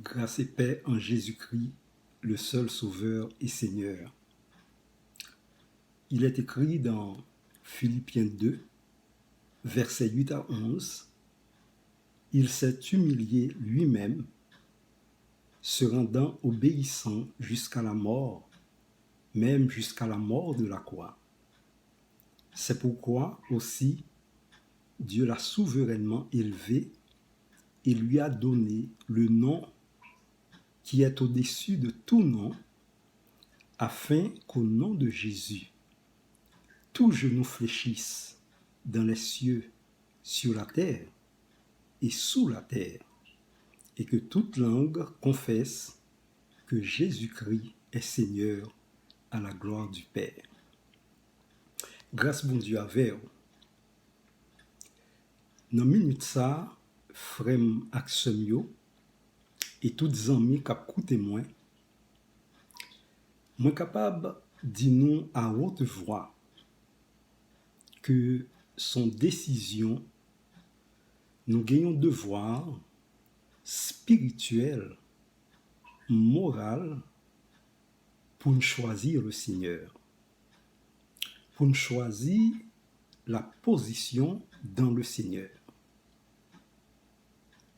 Grâce et paix en Jésus-Christ, le seul Sauveur et Seigneur. Il est écrit dans Philippiens 2, versets 8 à 11, « Il s'est humilié lui-même, se rendant obéissant jusqu'à la mort, même jusqu'à la mort de la croix. C'est pourquoi aussi Dieu l'a souverainement élevé et lui a donné le nom qui est au-dessus de tout nom, afin qu'au nom de Jésus, tout genou fléchisse dans les cieux, sur la terre et sous la terre, et que toute langue confesse que Jésus-Christ est Seigneur à la gloire du Père. Grâce bon Dieu avec vous. Dans minute ça, frère ak sœm yo, et toutes amis k'ap koute moi, moi capable di nous à haute voix que son décision nous gagnons devoir spirituel, moral, pour nous choisir le Seigneur, pour nous choisir la position dans le Seigneur,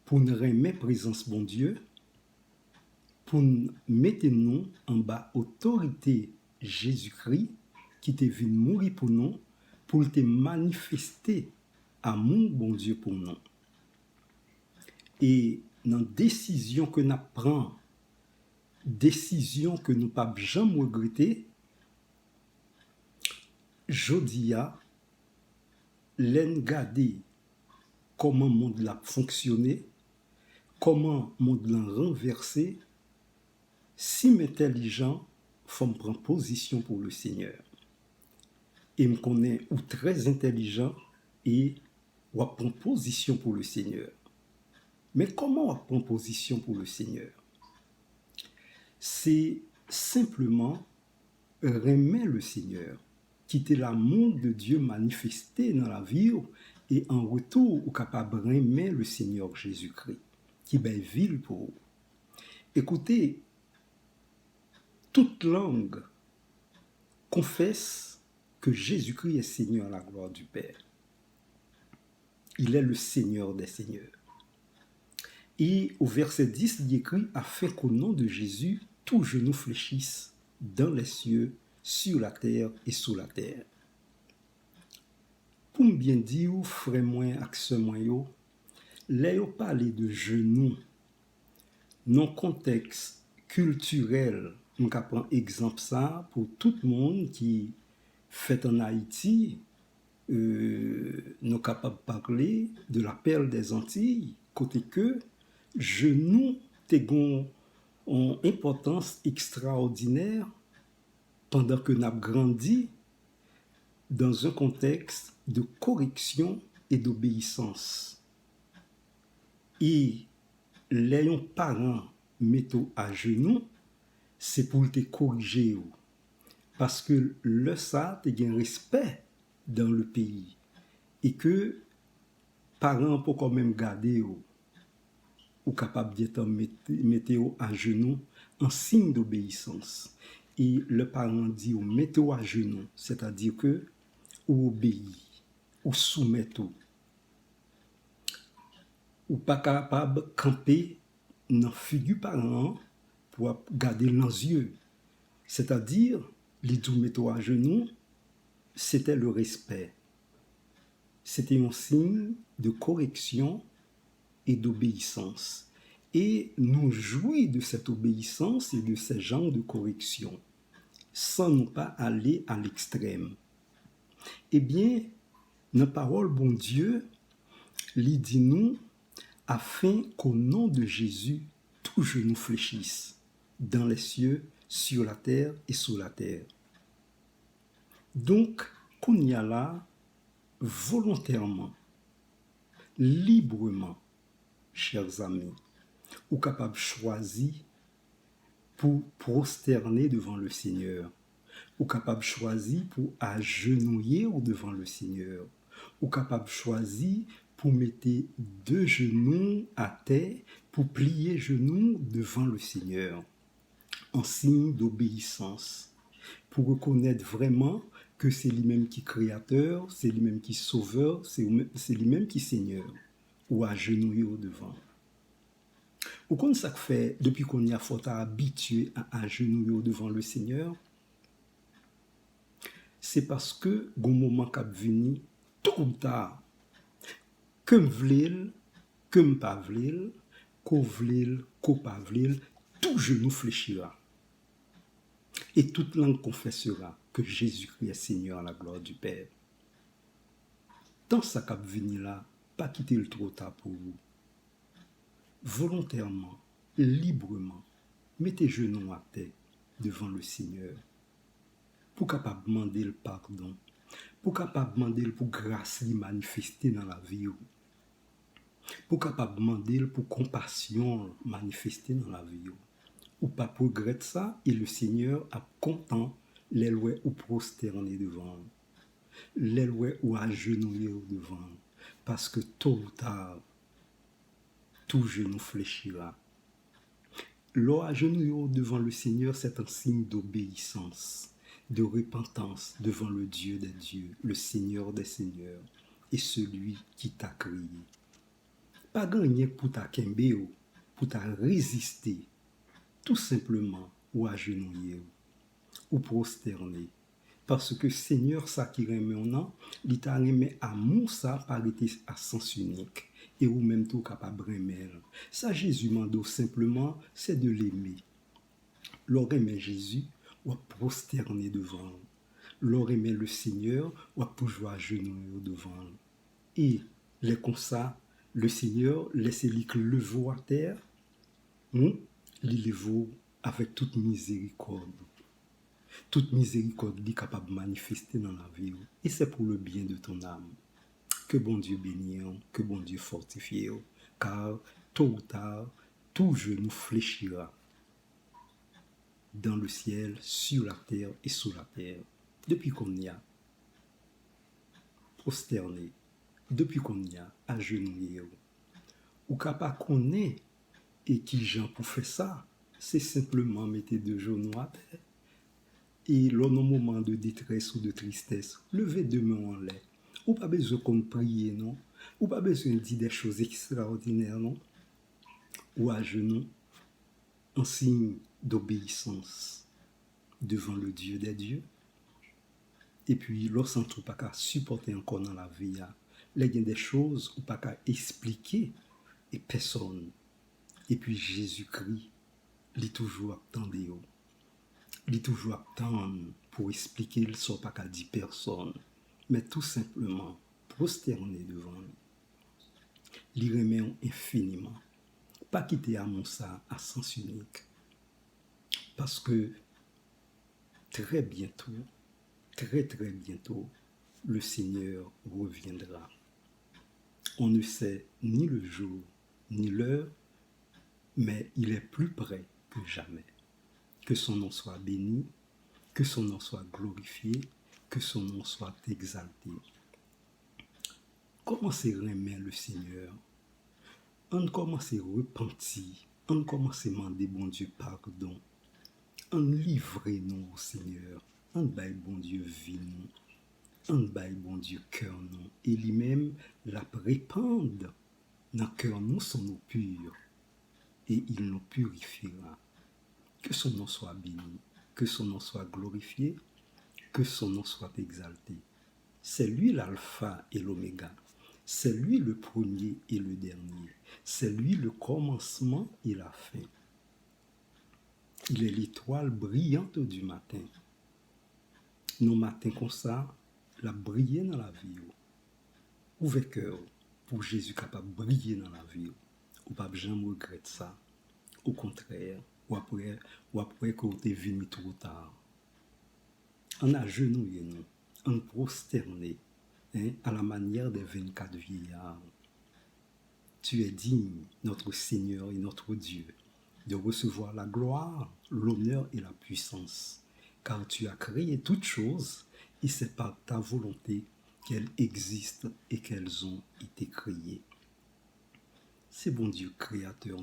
pour nous remettre présence bon Dieu, pour nous mettre nous en bas autorité Jésus-Christ qui t'est venu mourir pour nous, pour te manifester amour bon Dieu pour nous. Et dans décision que nous prenons, décision que nous pas jamais regretter, jodia l'en garder comment le monde l'a fonctionné, comment le monde l'a renversé, si m'intelligent faut me prendre position pour le Seigneur. Et me connaît ou très intelligent et ou prendre position pour le Seigneur. Mais comment on prend position pour le Seigneur? C'est simplement remettre le Seigneur, quitter l'amour de Dieu manifesté dans la vie et en retour, ou capable de remettre le Seigneur Jésus-Christ, qui est ville pour vous. Écoutez, toute langue confesse que Jésus-Christ est Seigneur à la gloire du Père. Il est le Seigneur des Seigneurs. Et au verset 10, il écrit « Afin qu'au nom de Jésus, tout genou fléchisse dans les cieux, sur la terre et sous la terre. » Pour me bien dire, frère moi ak sœur moi yo, là yo parler de genou, non contexte culturel, on ka prend exemple ça pour tout le monde qui fait en Haïti, nous capable parler de la perle des Antilles, côté que genou te gon en importance extraordinaire pendant que nous avons grandi dans un contexte de correction et d'obéissance. Et les parents mettent à genoux, c'est pour te corriger. Parce que le ça te gain respect dans le pays. Et que parents pour quand même garder ou capable d'être mettre à genoux en signe d'obéissance. Et le parent dit mettez à genoux, c'est-à-dire que ou obéit, ou soumet tout. Ou pas capable de camper dans la figure parent pour garder dans les yeux. C'est-à-dire, les tout mettre à genoux, c'était le respect. C'était un signe de correction et d'obéissance. Et nous jouir de cette obéissance et de ce genre de correction, sans nous pas aller à l'extrême. Eh bien, dans la parole bon Dieu, il dit nous, afin qu'au nom de Jésus, tout genou fléchisse, dans les cieux, sur la terre et sous la terre. Donc, qu'on y a là, volontairement, librement, chers amis, ou capable de choisir pour prosterner devant le Seigneur, ou capable de choisir pour agenouiller devant le Seigneur, ou capable de choisir pour mettre deux genoux à terre, pour plier genoux devant le Seigneur, en signe d'obéissance, pour reconnaître vraiment que c'est lui-même qui est créateur, c'est lui-même qui est sauveur, c'est lui-même qui est Seigneur, ou à genoux devant. Ou comme ça fait, depuis qu'on y a fort habitué à agenouiller devant le Seigneur, c'est parce que, au moment qu'a venu, tôt ou tard, que m'vlil, que m'pas vlil, qu'au vlil, qu'au pas vlil, tout genou fléchira. Et toute langue confessera que Jésus-Christ est Seigneur à la gloire du Père. Dans sa cap venu là, pas quitter le trop tard pour vous. Volontairement, librement, mettez genoux à terre devant le Seigneur pour capable demander le pardon, pour capable demander pour grâce lui manifester dans la vie, pour capable demander pour compassion manifester dans la vie, ou pas progrette ça et le Seigneur a content les lois ou prosterner devant, les lois ou agenouiller devant, parce que tôt ou tard tout genou fléchira. L'or agenouiller devant le Seigneur, c'est un signe d'obéissance, de repentance devant le Dieu des dieux, le Seigneur des seigneurs, et celui qui t'a créé. Pas gagné pour ta kembe, pour ta résister, tout simplement, ou agenouiller, ou prosterner. Parce que Seigneur, ça qui remet en an, il t'a remis amour ça par été à sens unique. Et ou même tout capable remettre. Ça, Jésus mando simplement, c'est de l'aimer. L'or aimer Jésus, ou prosterner devant. L'or aimer le Seigneur, ou toujours à genoux devant. Et les comme ça, le Seigneur, laissez-lui que le veau à terre, les veaux avec toute miséricorde. Toute miséricorde est capable de manifester dans la vie. Et c'est pour le bien de ton âme. Que bon Dieu bénisse, que bon Dieu fortifie, car tôt ou tard, tout genou fléchira dans le ciel, sur la terre et sous la terre. Depuis qu'on y a prosterné, depuis qu'on y a agenouillé, ou capable qu'on est, et qui gens pour faire ça, c'est simplement mettre deux genoux à terre. Et lors d'un moment de détresse ou de tristesse, levez deux mains en l'air. Ou pas besoin qu'on prie, non? Ou pas besoin de dire des choses extraordinaires, non? Ou à genoux, en signe d'obéissance devant le Dieu des dieux. Et puis, lorsqu'on ne trouve pas qu'à supporter encore dans la vie, il y a des choses ou pas qu'à expliquer et personne. Et puis, Jésus-Christ, il est toujours attendé. Il est toujours attendre pour expliquer, il ne soit pas qu'à dire personne. Mais tout simplement, prosterner devant lui. Il remet infiniment. Pas quitter à mon ça à sens unique. Parce que très bientôt, très très bientôt, le Seigneur reviendra. On ne sait ni le jour, ni l'heure, mais il est plus près que jamais. Que son nom soit béni, que son nom soit glorifié, que son nom soit exalté. Commencez à remettre le Seigneur. On commence à repentir. On commence à demander bon Dieu pardon. On livre nous au Seigneur. On baille bon Dieu vie nous. On baille bon Dieu cœur nous. Et lui-même la répande dans cœur nous son eau pure. Et il nous purifiera. Que son nom soit béni. Que son nom soit glorifié. Que son nom soit exalté. C'est lui l'alpha et l'oméga. C'est lui le premier et le dernier. C'est lui le commencement et la fin. Il est l'étoile brillante du matin. Nos matins comme ça, la briller dans la vie. Ouvrez cœur pour Jésus capable de briller dans la vie. Ou pas jamais regrette ça. Au contraire, ou après que vous êtes venu trop tard. On a genouillé nous, on prosterné, à la manière des 24 vieillards. Tu es digne, notre Seigneur et notre Dieu, de recevoir la gloire, l'honneur et la puissance, car tu as créé toutes choses, et c'est par ta volonté qu'elles existent et qu'elles ont été créées. C'est bon Dieu créateur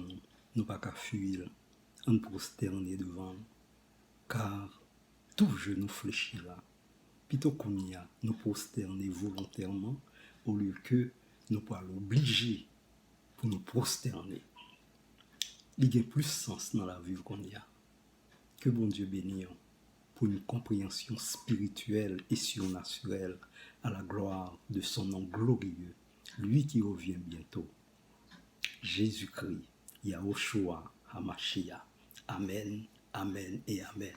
nous pas qu'à fuir, en prosterner devant, car tout genou fléchit là. Plutôt qu'on y a nous prosterner volontairement au lieu que nous pas l'obliger pour nous prosterner. Il y a plus sens dans la vie qu'on y a. Que bon Dieu bénisse pour une compréhension spirituelle et surnaturelle à la gloire de son nom glorieux, lui qui revient bientôt. Jésus-Christ, Yahushua HaMashiach. Amen, Amen et Amen.